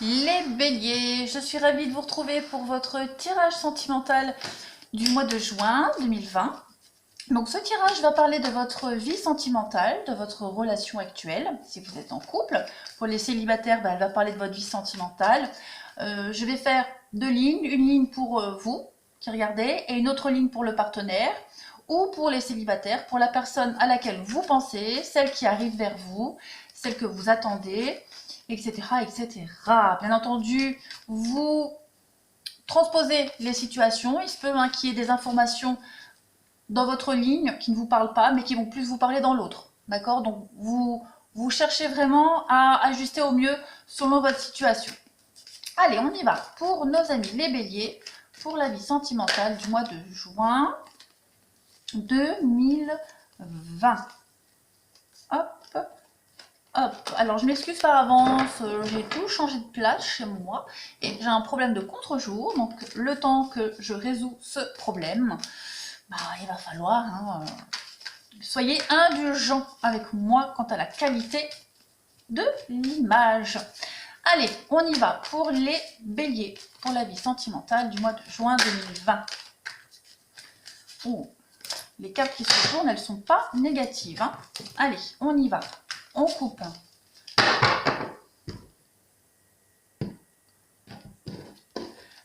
Les béliers, je suis ravie de vous retrouver pour votre tirage sentimental du mois de juin 2020. Donc ce tirage va parler de votre vie sentimentale, de votre relation actuelle, si vous êtes en couple. Pour les célibataires, elle va parler de votre vie sentimentale. Je vais faire deux lignes, une ligne pour vous qui regardez et une autre ligne pour le partenaire ou pour les célibataires, pour la personne à laquelle vous pensez, celle qui arrive vers vous, celle que vous attendez, etc., etc. Bien entendu, vous transposez les situations. Il se peut qu'il y ait des informations dans votre ligne qui ne vous parlent pas, mais qui vont plus vous parler dans l'autre. D'accord? Donc, vous cherchez vraiment à ajuster au mieux selon votre situation. Allez, on y va. Pour nos amis les béliers, pour la vie sentimentale du mois de juin 2020. Hop. Hop, alors je m'excuse par avance, j'ai tout changé de place chez moi et j'ai un problème de contre-jour, donc le temps que je résous ce problème, il va falloir, soyez indulgents avec moi quant à la qualité de l'image. Allez, on y va pour les béliers, pour la vie sentimentale du mois de juin 2020. Oh, les cartes qui se tournent, elles ne sont pas négatives. Allez, on y va. On coupe.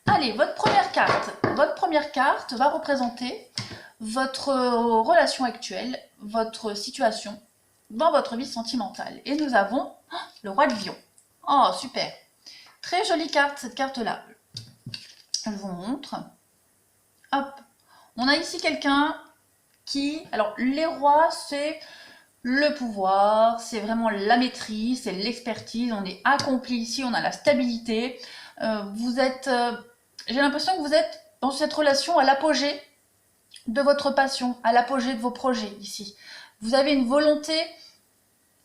Allez, votre première carte va représenter votre relation actuelle, votre situation dans votre vie sentimentale. Et nous avons le roi de lion. Oh, super. Très jolie carte, cette carte-là. Je vous montre. Hop. On a ici quelqu'un qui... Alors, les rois, c'est le pouvoir, c'est vraiment la maîtrise, c'est l'expertise, on est accompli ici, on a la stabilité. Vous êtes, j'ai l'impression que vous êtes dans cette relation à l'apogée de votre passion, à l'apogée de vos projets ici. Vous avez une volonté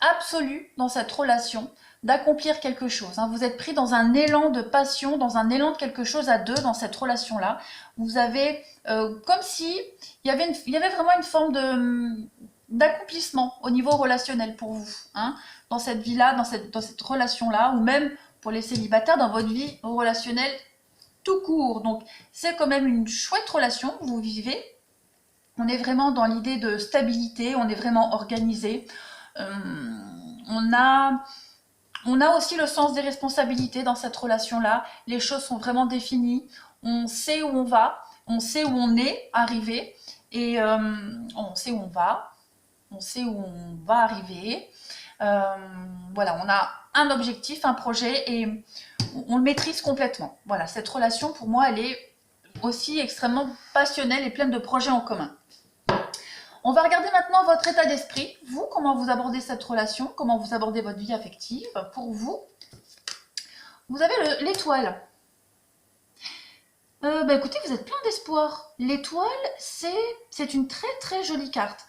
absolue dans cette relation d'accomplir quelque chose. Vous êtes pris dans un élan de passion, dans un élan de quelque chose à deux dans cette relation-là. Vous avez comme si il y avait vraiment une forme d'accomplissement au niveau relationnel pour vous, dans cette vie-là, dans cette relation-là, ou même pour les célibataires dans votre vie relationnelle tout court. Donc c'est quand même une chouette relation que vous vivez. On est vraiment dans l'idée de stabilité, on est vraiment organisé. On a aussi le sens des responsabilités dans cette relation-là. Les choses sont vraiment définies. On sait où on va, on sait où on est arrivé et on sait où on va. On sait où on va arriver. Voilà, on a un objectif, un projet et on le maîtrise complètement. Voilà, cette relation, pour moi, elle est aussi extrêmement passionnelle et pleine de projets en commun. On va regarder maintenant votre état d'esprit. Vous, comment vous abordez cette relation, comment vous abordez votre vie affective. Pour vous, vous avez l'étoile. Écoutez, vous êtes plein d'espoir. L'étoile, c'est une très très jolie carte.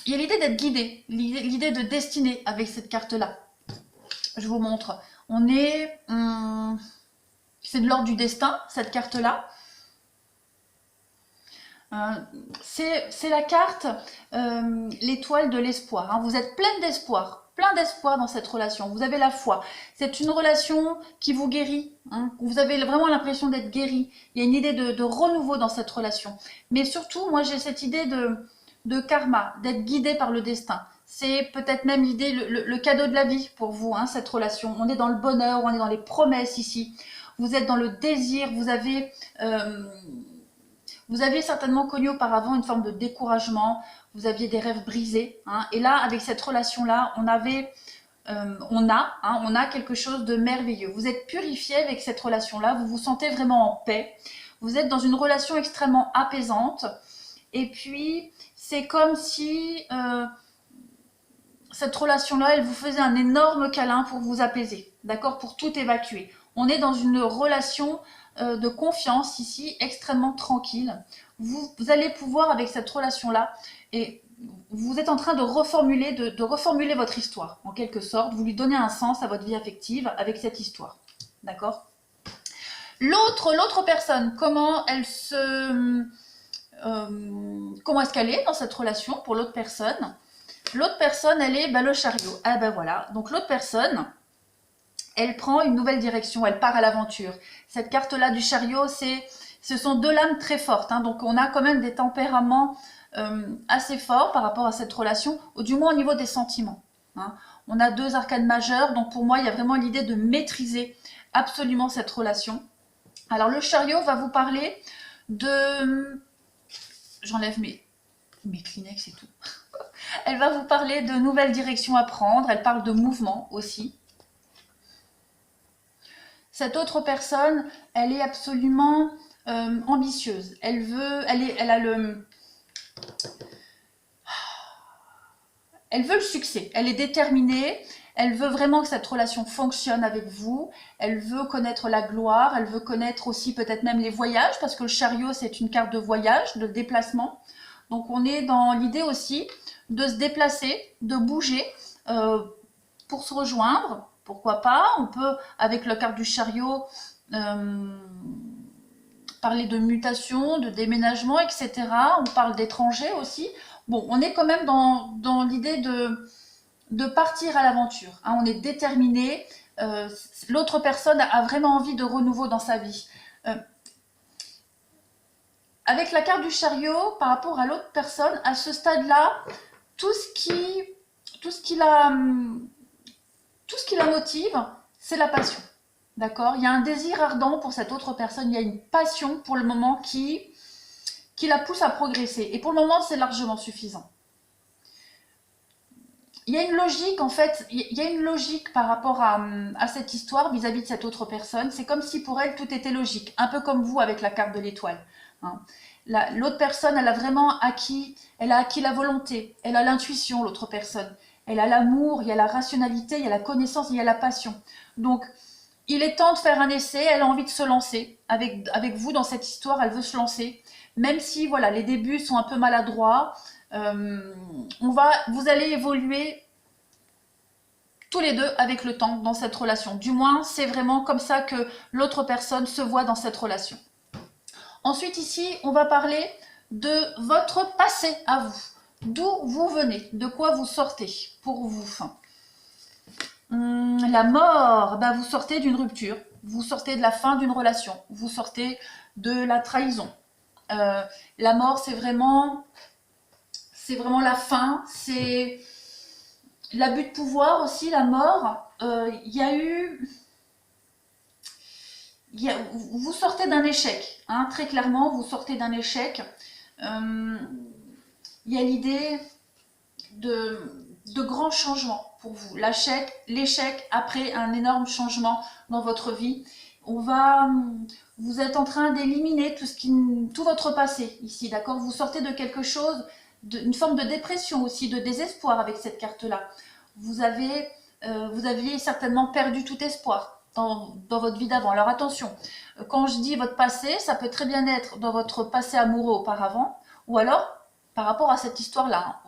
Il y a l'idée d'être guidé, l'idée de destinée avec cette carte-là. Je vous montre. C'est de l'ordre du destin, cette carte-là. C'est la carte, l'étoile de l'espoir. Vous êtes plein d'espoir dans cette relation. Vous avez la foi. C'est une relation qui vous guérit. Vous avez vraiment l'impression d'être guéri. Il y a une idée de renouveau dans cette relation. Mais surtout, moi, j'ai cette idée de karma, d'être guidé par le destin. C'est peut-être même l'idée, le cadeau de la vie pour vous, cette relation. On est dans le bonheur, on est dans les promesses ici. Vous êtes dans le désir, vous aviez certainement connu auparavant une forme de découragement, vous aviez des rêves brisés. Et là, avec cette relation-là, on a quelque chose de merveilleux. Vous êtes purifié avec cette relation-là, vous vous sentez vraiment en paix. Vous êtes dans une relation extrêmement apaisante. Et puis, c'est comme si cette relation-là, elle vous faisait un énorme câlin pour vous apaiser, d'accord, pour tout évacuer. On est dans une relation de confiance ici, extrêmement tranquille. Vous allez pouvoir, avec cette relation-là, et vous êtes en train de reformuler votre histoire, en quelque sorte. Vous lui donnez un sens à votre vie affective avec cette histoire, d'accord. L'autre personne, comment est-ce qu'elle est dans cette relation pour l'autre personne? L'autre personne, elle est le chariot. Voilà. Donc l'autre personne, elle prend une nouvelle direction, elle part à l'aventure. Cette carte-là du chariot, ce sont deux lames très fortes, hein, donc on a quand même des tempéraments assez forts par rapport à cette relation, ou du moins au niveau des sentiments. Hein. On a deux arcanes majeures, donc pour moi, il y a vraiment l'idée de maîtriser absolument cette relation. Alors le chariot va vous parler de... J'enlève mes Kleenex et tout. Elle va vous parler de nouvelles directions à prendre, elle parle de mouvement aussi. Cette autre personne, elle est absolument ambitieuse. Elle veut le succès, elle est déterminée, elle veut vraiment que cette relation fonctionne avec vous, elle veut connaître la gloire, elle veut connaître aussi peut-être même les voyages, parce que le chariot c'est une carte de voyage, de déplacement. Donc on est dans l'idée aussi de se déplacer, de bouger pour se rejoindre. Pourquoi pas? On peut, avec la carte du chariot, parler de mutation, de déménagement, etc. On parle d'étrangers aussi. Bon, on est quand même dans l'idée de partir à l'aventure. Hein, on est déterminé. L'autre personne a vraiment envie de renouveau dans sa vie. Avec la carte du chariot, par rapport à l'autre personne, à ce stade-là, tout ce qui la motive, c'est la passion. D'accord? Il y a un désir ardent pour cette autre personne, il y a une passion pour le moment qui la pousse à progresser. Et pour le moment, c'est largement suffisant. Il y a une logique, en fait, il y a une logique par rapport à cette histoire vis-à-vis de cette autre personne. C'est comme si pour elle, tout était logique. Un peu comme vous avec la carte de l'étoile. Hein. L'autre personne, elle a vraiment acquis la volonté, elle a l'intuition, l'autre personne. Elle a l'amour, il y a la rationalité, il y a la connaissance, il y a la passion. Donc, il est temps de faire un essai, elle a envie de se lancer. Avec vous, dans cette histoire, elle veut se lancer. Même si, voilà, les débuts sont un peu maladroits, vous allez évoluer tous les deux avec le temps dans cette relation. Du moins, c'est vraiment comme ça que l'autre personne se voit dans cette relation. Ensuite, ici, on va parler de votre passé à vous. D'où vous venez, de quoi vous sortez pour vous. La mort, ben vous sortez d'une rupture, vous sortez de la fin d'une relation, vous sortez de la trahison. La mort, c'est vraiment la fin, c'est l'abus de pouvoir aussi, la mort. Vous sortez d'un échec, hein, très clairement, vous sortez d'un échec. Il y a l'idée de grands changements pour vous. L'échec après un énorme changement dans votre vie. Vous êtes en train d'éliminer tout votre passé ici, d'accord? Vous sortez de quelque chose, une forme de dépression aussi, de désespoir avec cette carte-là. Vous aviez certainement perdu tout espoir dans votre vie d'avant. Alors attention, quand je dis votre passé, ça peut très bien être dans votre passé amoureux auparavant, ou alors par rapport à cette histoire-là.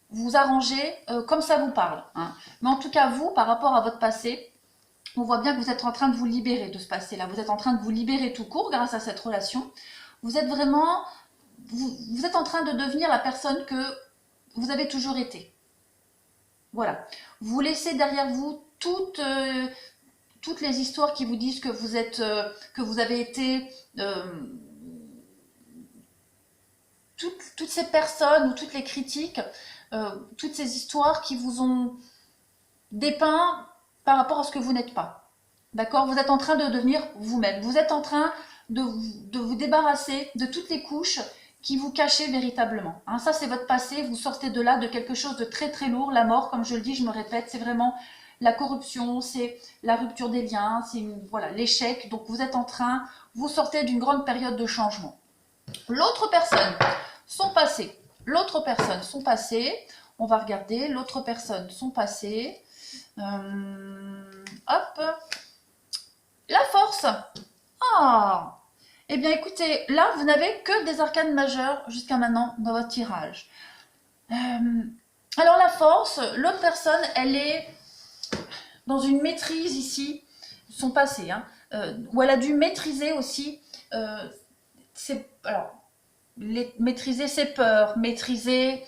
Vous arrangez comme ça vous parle. Hein. Mais en tout cas, vous, par rapport à votre passé, on voit bien que vous êtes en train de vous libérer de ce passé-là. Vous êtes en train de vous libérer tout court grâce à cette relation. Vous êtes vraiment... Vous êtes en train de devenir la personne que vous avez toujours été. Voilà. Vous laissez derrière vous toutes les histoires qui vous disent que vous avez été... toutes ces personnes ou toutes les critiques, toutes ces histoires qui vous ont dépeint par rapport à ce que vous n'êtes pas. D'accord? Vous êtes en train de devenir vous-même. Vous êtes en train de vous débarrasser de toutes les couches qui vous cachaient véritablement. Hein, ça, c'est votre passé. Vous sortez de là, de quelque chose de très très lourd. La mort, comme je le dis, je me répète, c'est vraiment la corruption, c'est la rupture des liens, c'est voilà, l'échec. Donc, vous sortez d'une grande période de changement. L'autre personne, son passé. On va regarder l'autre personne, son passé. Hop. La force. Ah. Eh bien, écoutez, là, vous n'avez que des arcanes majeures jusqu'à maintenant dans votre tirage. Alors, la force, l'autre personne, elle est dans une maîtrise ici, son passé, hein, où elle a dû maîtriser aussi maîtriser ses peurs, maîtriser...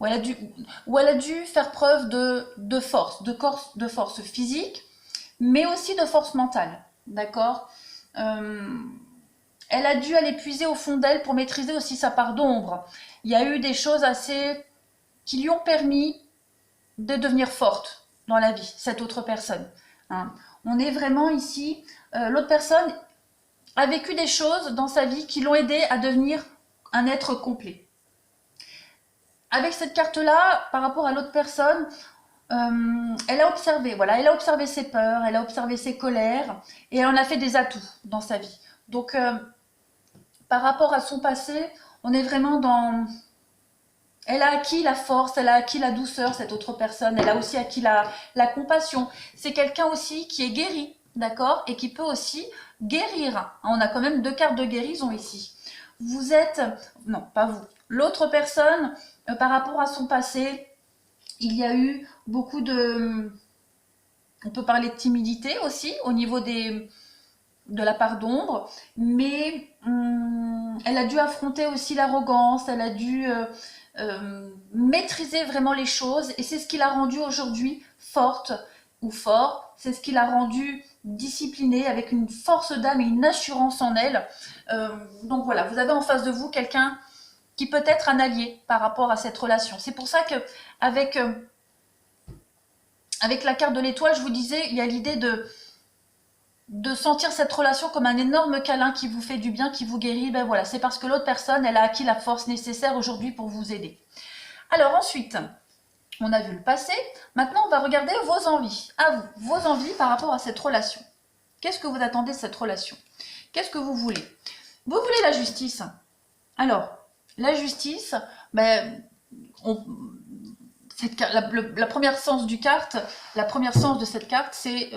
ou elle a dû faire preuve de force, de force physique, mais aussi de force mentale, d'accord. Elle a dû aller puiser au fond d'elle pour maîtriser aussi sa part d'ombre. Il y a eu des choses assez qui lui ont permis de devenir forte dans la vie, cette autre personne. Hein. On est vraiment ici, l'autre personne a vécu des choses dans sa vie qui l'ont aidé à devenir un être complet. Avec cette carte-là, par rapport à l'autre personne, elle a observé, voilà, elle a observé ses peurs, elle a observé ses colères, et elle en a fait des atouts dans sa vie. Donc, par rapport à son passé, on est vraiment dans... Elle a acquis la force, elle a acquis la douceur, cette autre personne, elle a aussi acquis la compassion. C'est quelqu'un aussi qui est guéri, d'accord, et qui peut aussi guérir. On a quand même 2 cartes de guérison ici. Vous êtes... Non, pas vous. L'autre personne, par rapport à son passé, il y a eu beaucoup de... On peut parler de timidité aussi, au niveau de la part d'ombre, mais elle a dû affronter aussi l'arrogance, elle a dû maîtriser vraiment les choses, et c'est ce qui l'a rendue aujourd'hui forte ou fort, c'est ce qui l'a rendue disciplinée, avec une force d'âme et une assurance en elle. Donc voilà, vous avez en face de vous quelqu'un qui peut être un allié par rapport à cette relation. C'est pour ça que avec la carte de l'étoile, je vous disais, il y a l'idée de sentir cette relation comme un énorme câlin qui vous fait du bien, qui vous guérit. Ben voilà, c'est parce que l'autre personne, elle a acquis la force nécessaire aujourd'hui pour vous aider. Alors ensuite, on a vu le passé. Maintenant, on va regarder vos envies. À vous, vos envies par rapport à cette relation. Qu'est-ce que vous attendez de cette relation? Qu'est-ce que vous voulez? Vous voulez la justice. Alors, la justice, ben, la première sens du carte, la première sens de cette carte, c'est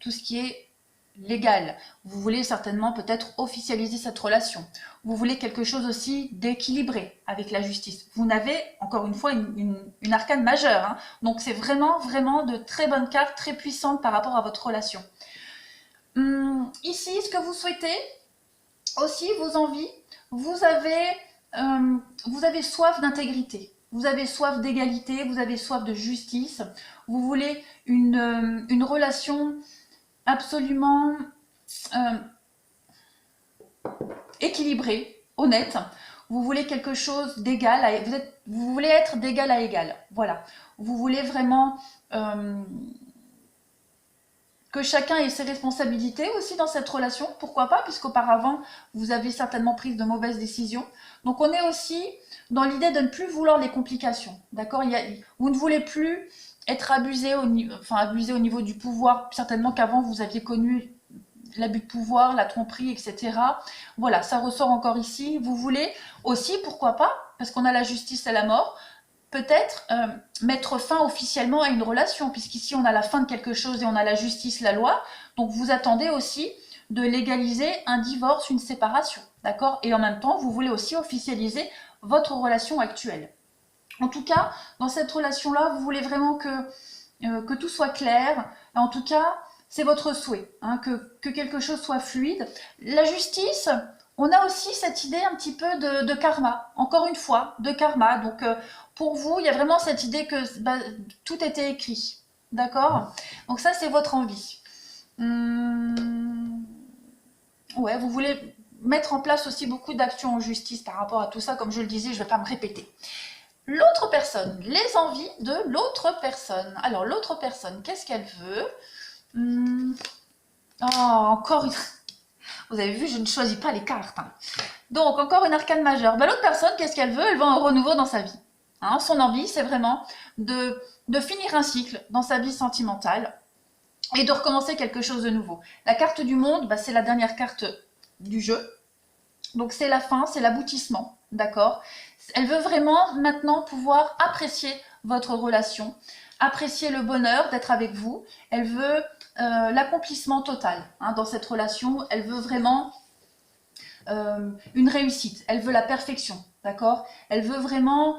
tout ce qui est légal. Vous voulez certainement peut-être officialiser cette relation. Vous voulez quelque chose aussi d'équilibré avec la justice. Vous n'avez, encore une fois, une arcane majeure. Hein. Donc c'est vraiment, vraiment de très bonnes cartes, très puissantes par rapport à votre relation. Ici, ce que vous souhaitez, aussi vos envies, vous avez soif d'intégrité. Vous avez soif d'égalité, vous avez soif de justice. Vous voulez une relation absolument équilibrée, honnête. Vous voulez quelque chose d'égal, vous voulez être d'égal à égal. Voilà. Vous voulez vraiment que chacun ait ses responsabilités aussi dans cette relation. Pourquoi pas, puisqu'auparavant, vous avez certainement pris de mauvaises décisions. Donc on est aussi dans l'idée de ne plus vouloir les complications. D'accord? Vous ne voulez plus être abusé au niveau du pouvoir. Certainement qu'avant, vous aviez connu l'abus de pouvoir, la tromperie, etc. Voilà, ça ressort encore ici. Vous voulez aussi, pourquoi pas, parce qu'on a la justice et la mort, peut-être mettre fin officiellement à une relation, puisqu'ici on a la fin de quelque chose et on a la justice, la loi. Donc vous attendez aussi de légaliser un divorce, une séparation, d'accord? Et en même temps, vous voulez aussi officialiser votre relation actuelle. En tout cas, dans cette relation-là, vous voulez vraiment que tout soit clair. En tout cas, c'est votre souhait, hein, que quelque chose soit fluide. La justice, on a aussi cette idée un petit peu de karma, encore une fois, de karma. Donc, pour vous, il y a vraiment cette idée que tout était écrit, d'accord? Donc ça, c'est votre envie. Ouais, vous voulez mettre en place aussi beaucoup d'actions en justice par rapport à tout ça, comme je le disais, je ne vais pas me répéter. L'autre personne, les envies de l'autre personne. Alors, l'autre personne, qu'est-ce qu'elle veut? Oh, encore une... Vous avez vu, je ne choisis pas les cartes. Hein. Donc, encore une arcane majeure. L'autre personne, qu'est-ce qu'elle veut? Elle veut un renouveau dans sa vie. Hein, son envie, c'est vraiment de finir un cycle dans sa vie sentimentale et de recommencer quelque chose de nouveau. La carte du monde, c'est la dernière carte du jeu. Donc, c'est la fin, c'est l'aboutissement. D'accord? Elle veut vraiment maintenant pouvoir apprécier votre relation, apprécier le bonheur d'être avec vous. Elle veut l'accomplissement total dans cette relation. Elle veut vraiment une réussite. Elle veut la perfection. D'accord? Elle veut vraiment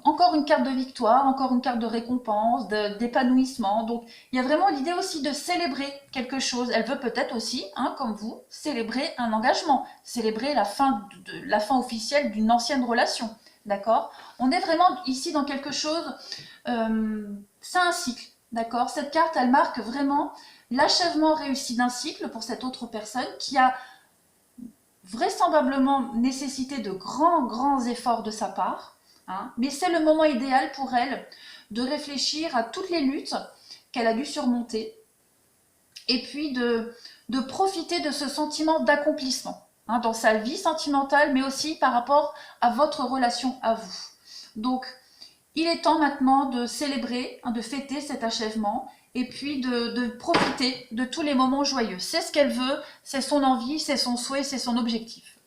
encore une carte de victoire, encore une carte de récompense, d'épanouissement. Donc, il y a vraiment l'idée aussi de célébrer quelque chose. Elle veut peut-être aussi, comme vous, célébrer un engagement, célébrer la fin officielle d'une ancienne relation. d'accord? On est vraiment ici dans quelque chose, c'est un cycle, d'accord? Cette carte, elle marque vraiment l'achèvement réussi d'un cycle pour cette autre personne qui a vraisemblablement nécessité de grands efforts de sa part, hein, mais c'est le moment idéal pour elle de réfléchir à toutes les luttes qu'elle a dû surmonter et puis de profiter de ce sentiment d'accomplissement, hein, dans sa vie sentimentale, mais aussi par rapport à votre relation à vous. Donc, il est temps maintenant de célébrer, hein, de fêter cet achèvement et puis de profiter de tous les moments joyeux. C'est ce qu'elle veut, c'est son envie, c'est son souhait, c'est son objectif.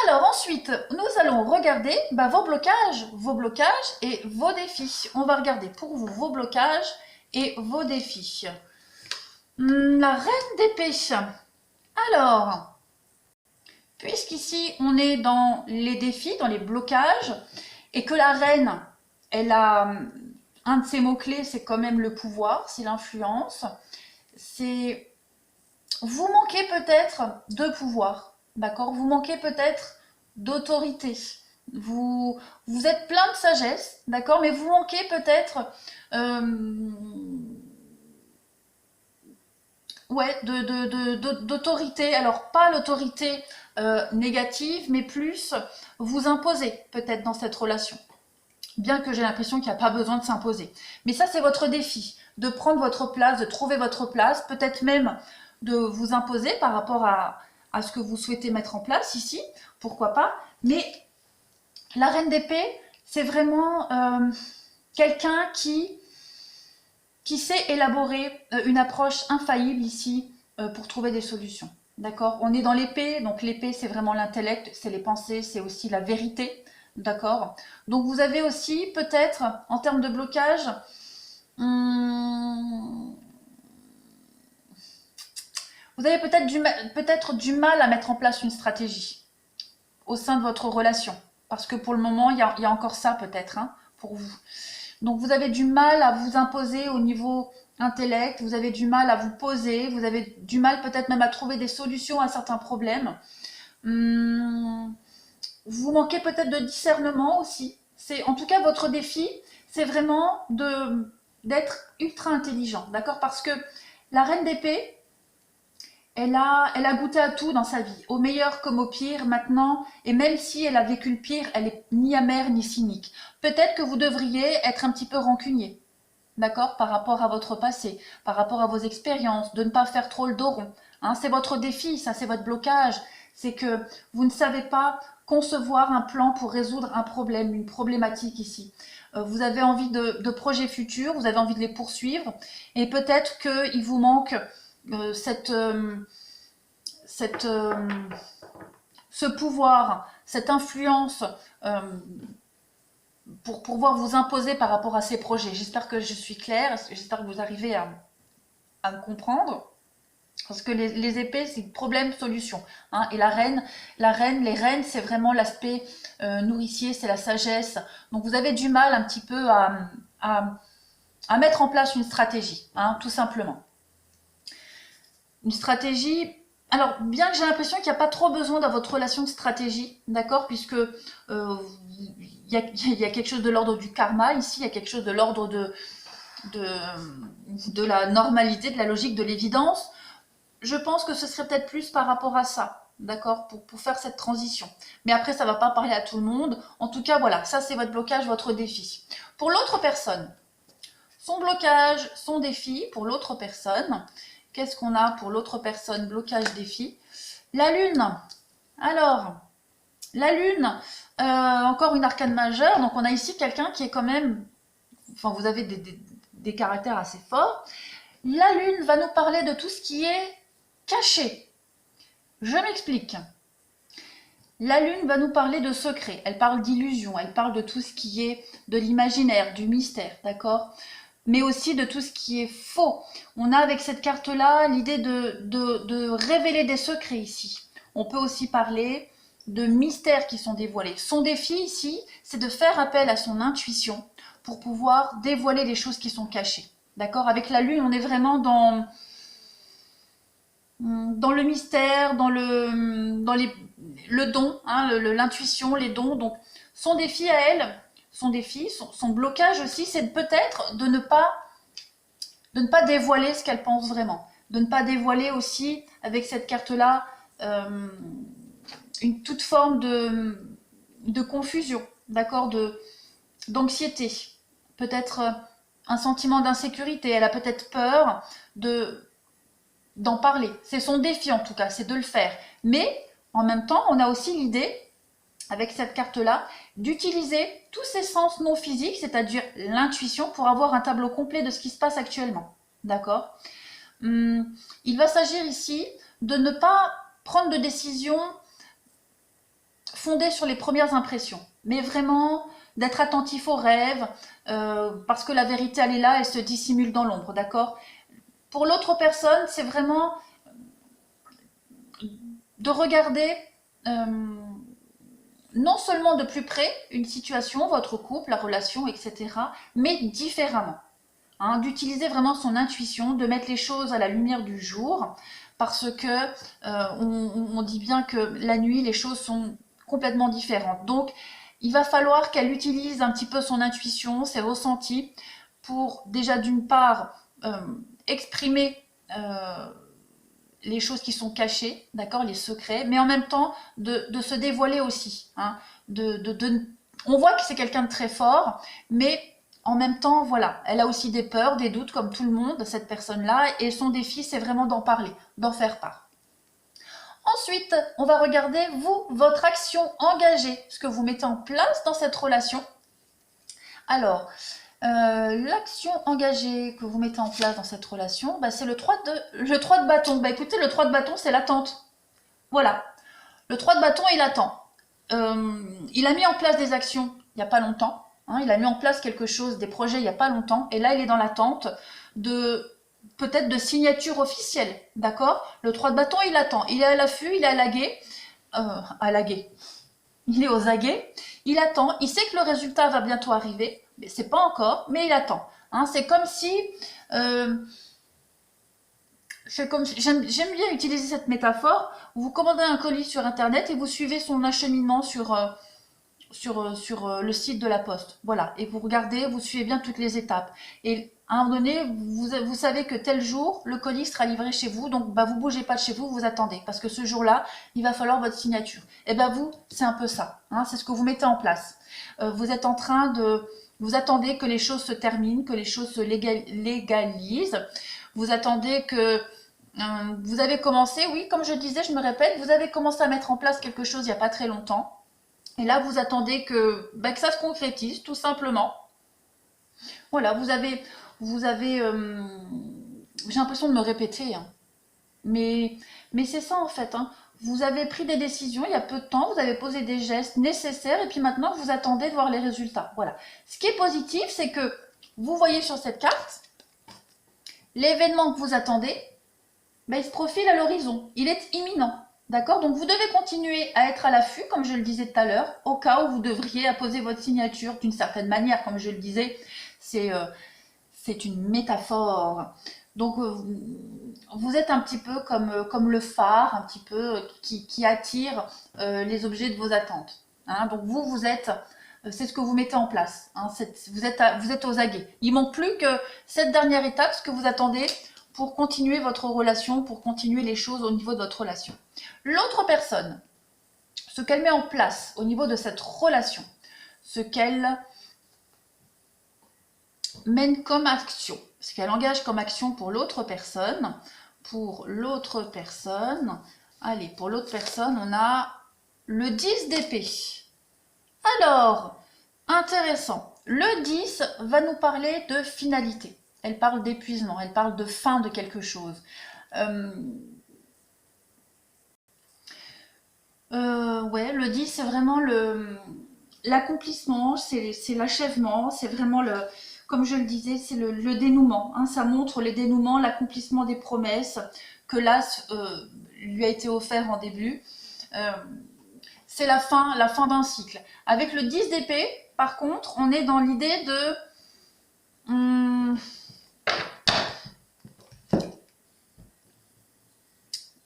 Alors ensuite, nous allons regarder vos blocages et vos défis. On va regarder pour vous vos blocages et vos défis. La reine d'épée. Alors, puisqu'ici on est dans les défis, dans les blocages, et que la reine, elle a un de ses mots-clés, c'est quand même le pouvoir, c'est l'influence. C'est vous manquez peut-être de pouvoir, d'accord? Vous manquez peut-être d'autorité. Vous êtes plein de sagesse, d'accord? Mais vous manquez peut-être ouais, d'autorité. Alors, pas l'autorité négative, mais plus vous imposer peut-être dans cette relation. Bien que j'ai l'impression qu'il n'y a pas besoin de s'imposer. Mais ça, c'est votre défi, de prendre votre place, de trouver votre place, peut-être même de vous imposer par rapport à ce que vous souhaitez mettre en place ici, pourquoi pas. Mais la reine d'épée, c'est vraiment quelqu'un qui sait élaborer une approche infaillible ici pour trouver des solutions. D'accord? On est dans l'épée, donc l'épée c'est vraiment l'intellect, c'est les pensées, c'est aussi la vérité. D'accord? Donc vous avez aussi peut-être, en termes de blocage, vous avez peut-être du mal à mettre en place une stratégie au sein de votre relation. Parce que pour le moment, il y a encore ça peut-être hein, pour vous. Donc vous avez du mal à vous imposer au niveau intellect, vous avez du mal à vous poser, vous avez du mal peut-être même à trouver des solutions à certains problèmes. Vous manquez peut-être de discernement aussi. C'est en tout cas votre défi, c'est vraiment d'être ultra intelligent, d'accord? Parce que la reine d'épée, elle a goûté à tout dans sa vie, au meilleur comme au pire maintenant, et même si elle a vécu le pire, elle est ni amère ni cynique. Peut-être que vous devriez être un petit peu rancunier, d'accord, par rapport à votre passé, par rapport à vos expériences, de ne pas faire trop le dos rond. Hein, c'est votre défi, ça c'est votre blocage, c'est que vous ne savez pas concevoir un plan pour résoudre un problème, une problématique ici. Vous avez envie de projets futurs, vous avez envie de les poursuivre, et peut-être qu'il vous manque ce pouvoir, cette influence pour pouvoir vous imposer par rapport à ces projets. J'espère que je suis claire, j'espère que vous arrivez à me comprendre. Parce que les épées, c'est problème-solution. Hein, et les reines, c'est vraiment l'aspect nourricier, c'est la sagesse. Donc vous avez du mal un petit peu à mettre en place une stratégie, hein, tout simplement. Une stratégie, alors bien que j'ai l'impression qu'il n'y a pas trop besoin dans votre relation de stratégie, d'accord, puisque il y a quelque chose de l'ordre du karma ici, il y a quelque chose de l'ordre de la normalité, de la logique, de l'évidence. Je pense que ce serait peut-être plus par rapport à ça, d'accord, pour faire cette transition. Mais après, ça ne va pas parler à tout le monde. En tout cas, voilà, ça c'est votre blocage, votre défi. Pour l'autre personne, son blocage, son défi, pour l'autre personne, qu'est-ce qu'on a pour l'autre personne, blocage, défi? La lune. Alors, la lune, encore une arcane majeure, donc on a ici quelqu'un qui est quand même, enfin vous avez des caractères assez forts. La lune va nous parler de tout ce qui est caché. Je m'explique. La lune va nous parler de secrets, elle parle d'illusions, elle parle de tout ce qui est de l'imaginaire, du mystère, d'accord? Mais aussi de tout ce qui est faux. On a avec cette carte-là l'idée de révéler des secrets ici. On peut aussi parler de mystères qui sont dévoilés. Son défi ici, c'est de faire appel à son intuition pour pouvoir dévoiler les choses qui sont cachées. D'accord? Avec la lune, on est vraiment dans le mystère, le don, hein, l'intuition, les dons. Donc, son défi à elle, son blocage aussi, c'est peut-être de ne pas dévoiler ce qu'elle pense vraiment. De ne pas dévoiler aussi, avec cette carte-là, une toute forme de confusion, d'accord, d'anxiété. Peut-être un sentiment d'insécurité. Elle a peut-être peur d'en parler. C'est son défi en tout cas, c'est de le faire. Mais en même temps, on a aussi l'idée, avec cette carte-là, d'utiliser tous ses sens non physiques, c'est-à-dire l'intuition, pour avoir un tableau complet de ce qui se passe actuellement. D'accord ? Il va s'agir ici de ne pas prendre de décision fondée sur les premières impressions, mais vraiment d'être attentif aux rêves, parce que la vérité, elle est là, elle se dissimule dans l'ombre, d'accord ? Pour l'autre personne, c'est vraiment de regarder non seulement de plus près une situation, votre couple, la relation, etc., mais différemment. Hein, d'utiliser vraiment son intuition, de mettre les choses à la lumière du jour, parce que on dit bien que la nuit, les choses sont complètement différentes. Donc, il va falloir qu'elle utilise un petit peu son intuition, ses ressentis, pour déjà d'une part exprimer les choses qui sont cachées, d'accord, les secrets, mais en même temps de se dévoiler aussi. Hein, on voit que c'est quelqu'un de très fort, mais en même temps, voilà, elle a aussi des peurs, des doutes, comme tout le monde, cette personne-là, et son défi, c'est vraiment d'en parler, d'en faire part. Ensuite, on va regarder, vous, votre action engagée, ce que vous mettez en place dans cette relation. Alors, l'action engagée que vous mettez en place dans cette relation, bah, c'est le 3 de bâton. Bah, écoutez, le 3 de bâton, c'est l'attente. Voilà. Le 3 de bâton, il attend. Il a mis en place des actions il n'y a pas longtemps. Hein, il a mis en place quelque chose, des projets il n'y a pas longtemps. Et là, il est dans l'attente peut-être de signature officielle. D'accord ? Le 3 de bâton, il attend. Il est à l'affût, il est à l'aguet. Il est aux aguets. Il attend. Il sait que le résultat va bientôt arriver. Mais c'est pas encore, mais il attend. Hein, c'est comme si... j'aime bien utiliser cette métaphore. Vous commandez un colis sur Internet et vous suivez son acheminement sur le site de la Poste. Voilà. Et vous regardez, vous suivez bien toutes les étapes. Et à un moment donné, vous savez que tel jour, le colis sera livré chez vous. Donc, bah, vous bougez pas de chez vous, vous attendez. Parce que ce jour-là, il va falloir votre signature. Et ben vous, c'est un peu ça. Hein, c'est ce que vous mettez en place. Vous êtes en train de... Vous attendez que les choses se terminent, que les choses se légalisent. Vous attendez que... vous avez commencé, oui, comme je disais, je me répète, vous avez commencé à mettre en place quelque chose il n'y a pas très longtemps. Et là, vous attendez que ça se concrétise, tout simplement. Voilà, vous avez j'ai l'impression de me répéter, hein. Mais c'est ça en fait, hein. Vous avez pris des décisions il y a peu de temps, vous avez posé des gestes nécessaires et puis maintenant vous attendez de voir les résultats. Voilà. Ce qui est positif, c'est que vous voyez sur cette carte, l'événement que vous attendez, il se profile à l'horizon, il est imminent. D'accord? Donc vous devez continuer à être à l'affût, comme je le disais tout à l'heure, au cas où vous devriez apposer votre signature d'une certaine manière, comme je le disais, c'est une métaphore. Donc vous êtes un petit peu comme le phare, un petit peu qui attire les objets de vos attentes. Hein, donc vous êtes, c'est ce que vous mettez en place. Hein, vous êtes aux aguets. Il manque plus que cette dernière étape, ce que vous attendez pour continuer votre relation, pour continuer les choses au niveau de votre relation. L'autre personne, ce qu'elle met en place au niveau de cette relation, ce qu'elle mène comme action, ce qu'elle engage comme action pour l'autre personne. Allez, pour l'autre personne, on a le 10 d'épée. Alors, intéressant. Le 10 va nous parler de finalité. Elle parle d'épuisement, elle parle de fin de quelque chose. Ouais, le 10, c'est vraiment l'accomplissement, c'est l'achèvement, c'est vraiment comme je le disais, c'est le dénouement. Hein, ça montre le dénouement, l'accomplissement des promesses que l'As lui a été offert en début. C'est la fin d'un cycle. Avec le 10 d'épée, par contre, on est dans l'idée de...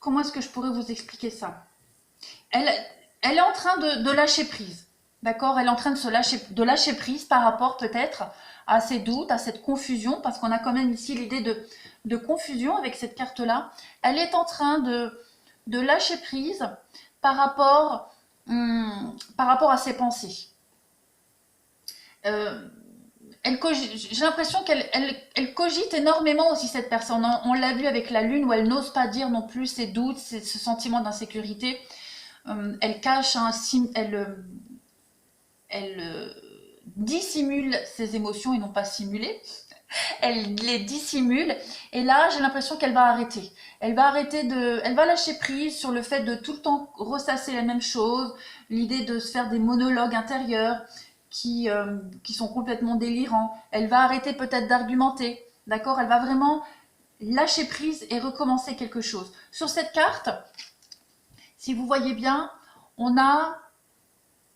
comment est-ce que je pourrais vous expliquer ça? Elle est en train de lâcher prise, d'accord? Elle est en train de lâcher prise par rapport peut-être à ses doutes, à cette confusion, parce qu'on a quand même ici l'idée de confusion avec cette carte-là. Elle est en train de lâcher prise par rapport à ses pensées. J'ai l'impression qu'elle cogite énormément aussi, cette personne. On l'a vu avec la lune où elle n'ose pas dire non plus ses doutes, ce sentiment d'insécurité. Elle cache, elle dissimule ses émotions et non pas simuler. Elle les dissimule et là j'ai l'impression qu'elle va arrêter. Elle va lâcher prise sur le fait de tout le temps ressasser la même chose, l'idée de se faire des monologues intérieurs qui sont complètement délirants. Elle va arrêter peut-être d'argumenter, d'accord? Elle va vraiment lâcher prise et recommencer quelque chose. Sur cette carte, si vous voyez bien, on a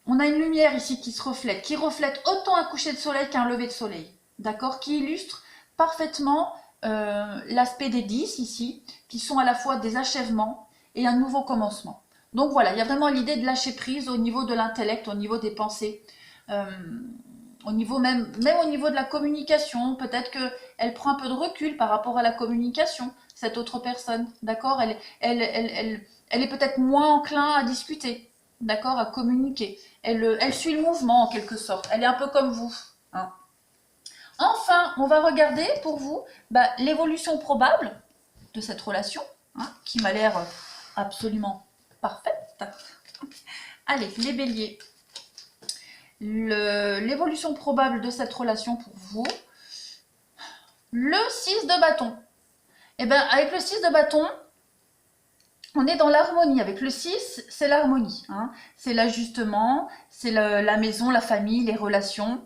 une lumière ici qui reflète autant un coucher de soleil qu'un lever de soleil, d'accord, qui illustre parfaitement l'aspect des 10 ici, qui sont à la fois des achèvements et un nouveau commencement. Donc voilà, il y a vraiment l'idée de lâcher prise au niveau de l'intellect, au niveau des pensées, au niveau même au niveau de la communication. Peut-être qu'elle prend un peu de recul par rapport à la communication, cette autre personne, d'accord, elle est peut-être moins enclin à discuter, d'accord, à communiquer. Elle suit le mouvement en quelque sorte. Elle est un peu comme vous. Hein. Enfin, on va regarder pour vous l'évolution probable de cette relation, hein, qui m'a l'air absolument parfaite. Allez, les béliers. L'évolution probable de cette relation pour vous. Le 6 de bâton. Et bien, avec le 6 de bâton, on est dans l'harmonie. Avec le 6, c'est l'harmonie. Hein. C'est l'ajustement, c'est la maison, la famille, les relations.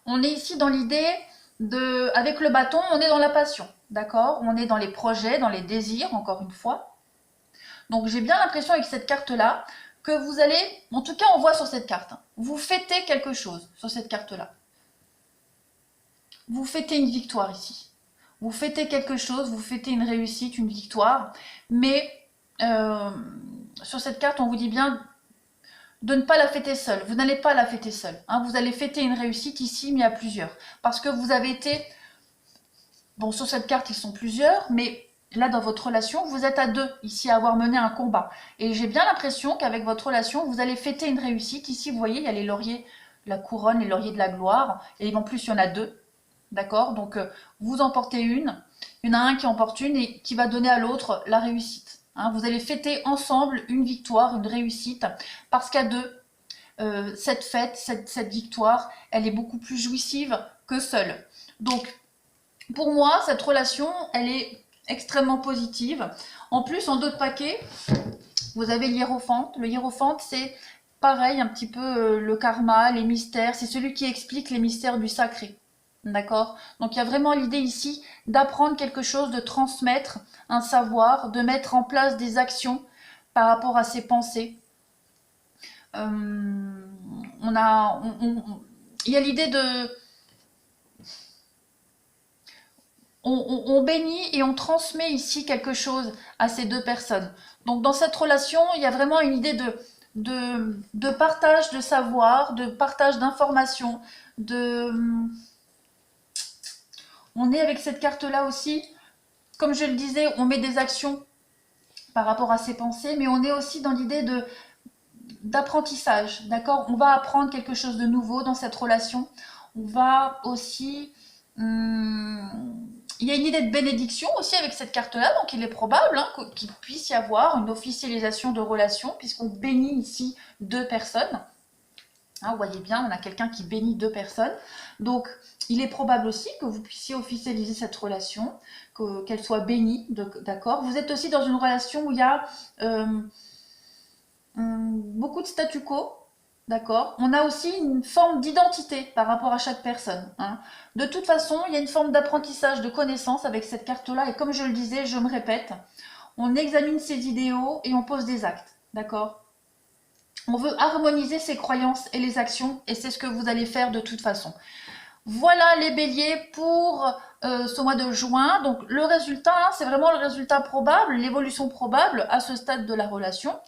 On est ici dans l'idée de... Avec le bâton, on est dans la passion. D'accord? On est dans les projets, dans les désirs, encore une fois. Donc j'ai bien l'impression avec cette carte-là que vous allez... En tout cas, on voit sur cette carte. Hein, vous fêtez quelque chose sur cette carte-là. Vous fêtez une victoire ici. Vous fêtez quelque chose, vous fêtez une réussite, une victoire, mais sur cette carte, on vous dit bien de ne pas la fêter seule. Vous n'allez pas la fêter seule. Hein. Vous allez fêter une réussite ici, mais à plusieurs. Parce que vous avez été... Bon, sur cette carte, ils sont plusieurs, mais là, dans votre relation, vous êtes à deux, ici, à avoir mené un combat. Et j'ai bien l'impression qu'avec votre relation, vous allez fêter une réussite. Ici, vous voyez, il y a les lauriers, la couronne, les lauriers de la gloire. Et en plus, il y en a deux. D'accord? Donc, vous en portez une. Il y en a un qui emporte une et qui va donner à l'autre la réussite. Hein, vous allez fêter ensemble une victoire, une réussite. Parce qu'à deux, cette fête, cette victoire, elle est beaucoup plus jouissive que seule. Donc, pour moi, cette relation, elle est extrêmement positive. En plus, en dos de paquet, vous avez l'hiérophante. Le hiérophante, c'est pareil, un petit peu le karma, les mystères. C'est celui qui explique les mystères du sacré. D'accord? Donc il y a vraiment l'idée ici d'apprendre quelque chose, de transmettre un savoir, de mettre en place des actions par rapport à ses pensées. Il y a l'idée de... On bénit et on transmet ici quelque chose à ces deux personnes. Donc dans cette relation, il y a vraiment une idée de partage de savoir, de partage d'informations, On est avec cette carte-là aussi, comme je le disais, on met des actions par rapport à ses pensées, mais on est aussi dans l'idée d'apprentissage, d'accord? On va apprendre quelque chose de nouveau dans cette relation. On va aussi... il y a une idée de bénédiction aussi avec cette carte-là, donc il est probable hein, qu'il puisse y avoir une officialisation de relation, puisqu'on bénit ici deux personnes. Hein, vous voyez bien, on a quelqu'un qui bénit deux personnes. Donc, il est probable aussi que vous puissiez officialiser cette relation, qu'elle soit bénie, d'accord? Vous êtes aussi dans une relation où il y a beaucoup de statu quo, d'accord? On a aussi une forme d'identité par rapport à chaque personne. Hein. De toute façon, il y a une forme d'apprentissage, de connaissance avec cette carte-là. Et comme je le disais, je me répète, on examine ses idéaux et on pose des actes, d'accord? On veut harmoniser ses croyances et les actions, et c'est ce que vous allez faire de toute façon. Voilà les béliers pour ce mois de juin. Donc le résultat, hein, c'est vraiment le résultat probable, l'évolution probable à ce stade de la relation.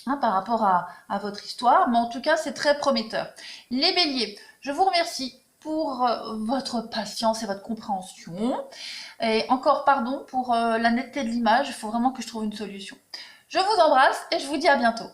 Hein, par rapport à votre histoire, mais en tout cas c'est très prometteur. Les béliers, je vous remercie pour votre patience et votre compréhension. Et encore pardon pour la netteté de l'image, il faut vraiment que je trouve une solution. Je vous embrasse et je vous dis à bientôt.